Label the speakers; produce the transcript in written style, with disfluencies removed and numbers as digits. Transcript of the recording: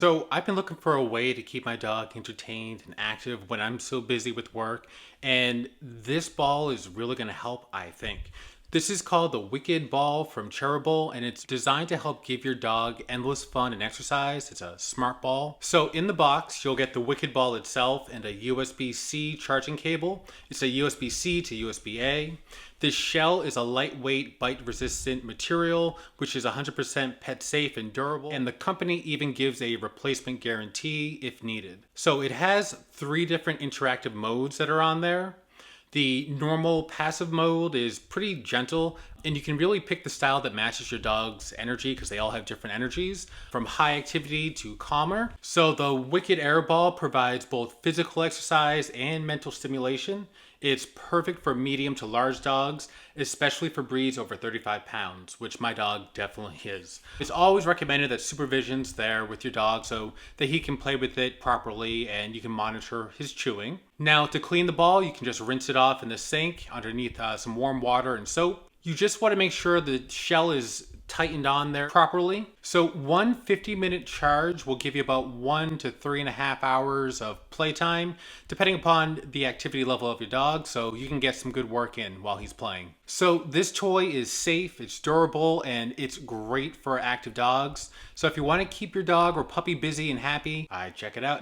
Speaker 1: So I've been looking for a way to keep my dog entertained and active when I'm so busy with work, and this ball is really going to help, I think. This is called the Wicked Ball from Cheerble, and it's designed to help give your dog endless fun and exercise. It's a smart ball. So in the box, you'll get the Wicked Ball itself and a USB-C charging cable. It's a USB-C to USB-A. This shell is a lightweight, bite-resistant material, which is 100% pet safe and durable, and the company even gives a replacement guarantee if needed. So it has 3 different interactive modes that are on there. The normal passive mode is pretty gentle, and you can really pick the style that matches your dog's energy because they all have different energies, from high activity to calmer. So the Wicked Air Ball provides both physical exercise and mental stimulation. It's perfect for medium to large dogs, especially for breeds over 35 pounds, which my dog definitely is. It's always recommended that supervision's there with your dog so that he can play with it properly and you can monitor his chewing. Now, to clean the ball, you can just rinse it off in the sink underneath some warm water and soap. You just want to make sure the shell is tightened on there properly. So one 50-minute charge will give you about 1 to 3.5 hours of playtime, depending upon the activity level of your dog, so you can get some good work in while he's playing. So this toy is safe, it's durable, and it's great for active dogs. So if you want to keep your dog or puppy busy and happy, check it out.